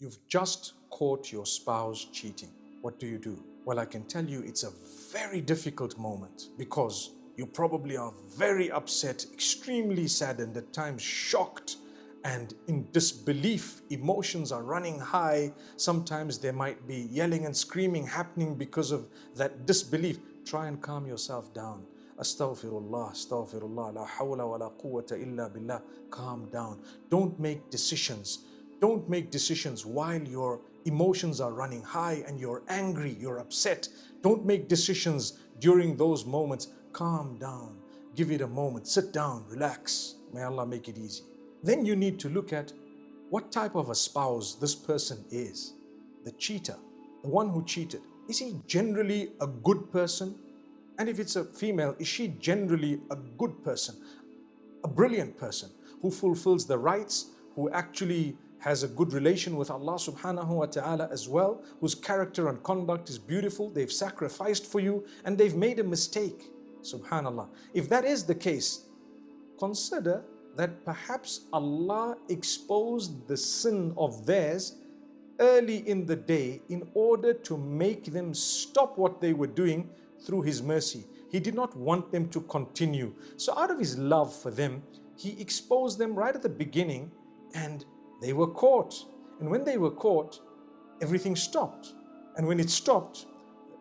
You've just caught your spouse cheating. What do? Well, I can tell you it's a very difficult moment because you probably are very upset, extremely saddened, at times shocked and in disbelief. Emotions are running high. Sometimes there might be yelling and screaming happening because of that disbelief. Try and calm yourself down. Astaghfirullah, astaghfirullah, la hawla wa la quwwata illa billah. Calm down. Don't make decisions. Don't make decisions while your emotions are running high and you're angry, you're upset. Don't make decisions during those moments. Calm down. Give it a moment. Sit down. Relax. May Allah make it easy. Then you need to look at what type of a spouse this person is. The cheater, the one who cheated. Is he generally a good person? And if it's a female, is she generally a good person? A brilliant person who fulfills the rights, who actually has a good relation with Allah subhanahu wa ta'ala as well, whose character and conduct is beautiful, they've sacrificed for you and they've made a mistake. Subhanallah. If that is the case, consider that perhaps Allah exposed the sin of theirs early in the day in order to make them stop what they were doing through His mercy. He did not want them to continue. So out of His love for them, He exposed them right at the beginning and they were caught. And when they were caught, everything stopped. And when it stopped,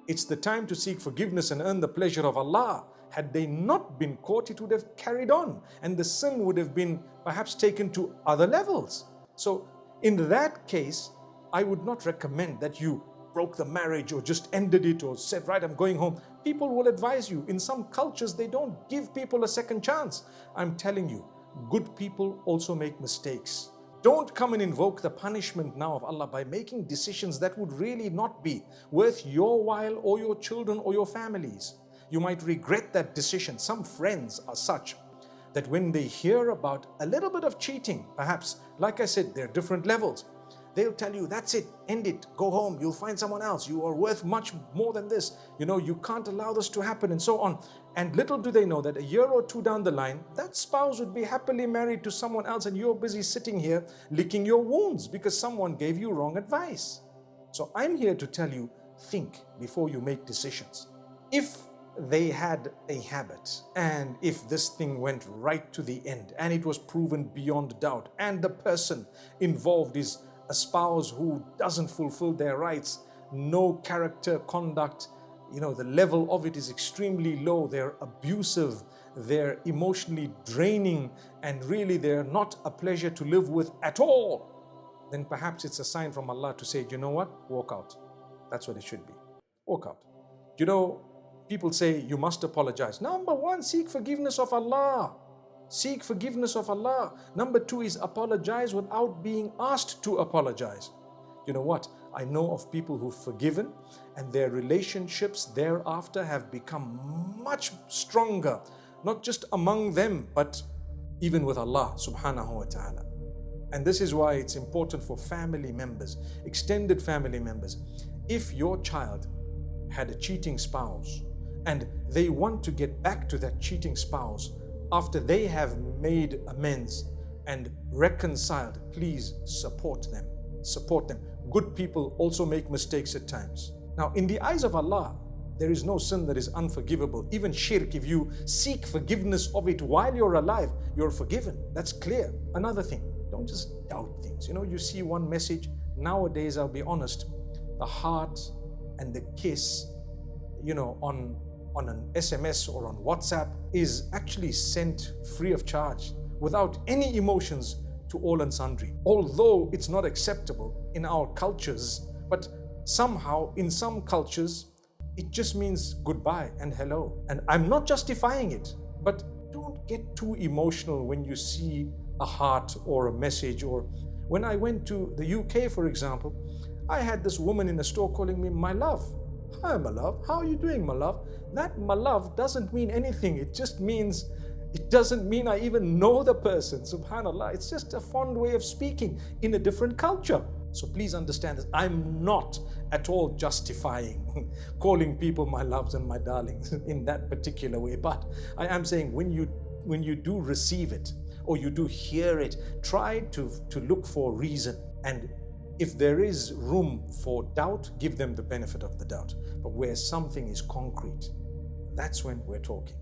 it's the time to seek forgiveness and earn the pleasure of Allah. Had they not been caught, it would have carried on. And the sin would have been perhaps taken to other levels. So in that case, I would not recommend that you broke the marriage or just ended it or said, right, I'm going home. People will advise you. In some cultures, they don't give people a second chance. I'm telling you, good people also make mistakes. Don't come and invoke the punishment now of Allah by making decisions that would really not be worth your while or your children or your families. You might regret that decision. Some friends are such that when they hear about a little bit of cheating, perhaps, like I said, there are different levels. They'll tell you, that's it, end it, go home, you'll find someone else, you are worth much more than this, you can't allow this to happen, and so on. And little do they know that a year or two down the line, that spouse would be happily married to someone else and you're busy sitting here licking your wounds because someone gave you wrong advice. So I'm here to tell you, think before you make decisions. If they had a habit and if this thing went right to the end and it was proven beyond doubt and the person involved is a spouse who doesn't fulfill their rights, no character, conduct, the level of it is extremely low, they're abusive, they're emotionally draining, and really they're not a pleasure to live with at all, then perhaps it's a sign from Allah to say, you know what, walk out. That's what it should be. Walk out. People say you must apologize. Number one, seek forgiveness of Allah. Seek forgiveness of Allah. Number two is apologize without being asked to apologize. You know what? I know of people who've forgiven and their relationships thereafter have become much stronger, not just among them, but even with Allah subhanahu wa ta'ala. And this is why it's important for family members, extended family members. If your child had a cheating spouse and they want to get back to that cheating spouse, after they have made amends and reconciled, please support them. Support them. Good people also make mistakes at times. Now, in the eyes of Allah, there is no sin that is unforgivable. Even shirk, if you seek forgiveness of it while you're alive, you're forgiven. That's clear. Another thing, don't just doubt things. You see one message. Nowadays, I'll be honest, the heart and the kiss, on an SMS or on WhatsApp is actually sent free of charge without any emotions to all and sundry. Although it's not acceptable in our cultures, but somehow in some cultures, it just means goodbye and hello. And I'm not justifying it, but don't get too emotional when you see a heart or a message. Or when I went to the UK, for example, I had this woman in a store calling me my love. Hi, my love. How are you doing, my love? That my love doesn't mean anything. It doesn't mean I even know the person. Subhanallah. It's just a fond way of speaking in a different culture. So please understand this. I'm not at all justifying calling people my loves and my darlings in that particular way. But I am saying when you do receive it or you do hear it, try to look for reason and If there is room for doubt, give them the benefit of the doubt. But where something is concrete, that's when we're talking.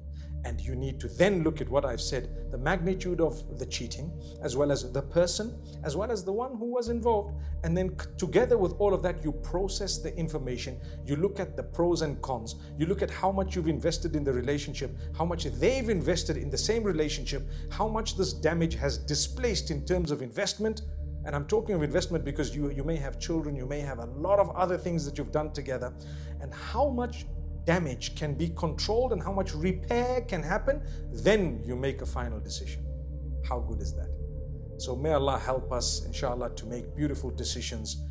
And you need to then look at what I've said, the magnitude of the cheating, as well as the person, as well as the one who was involved. And then together with all of that, you process the information, you look at the pros and cons, you look at how much you've invested in the relationship, how much they've invested in the same relationship, how much this damage has displaced in terms of investment. And I'm talking of investment because you may have children, you may have a lot of other things that you've done together, and how much damage can be controlled and how much repair can happen, then you make a final decision. How good is that? So may Allah help us, inshallah, to make beautiful decisions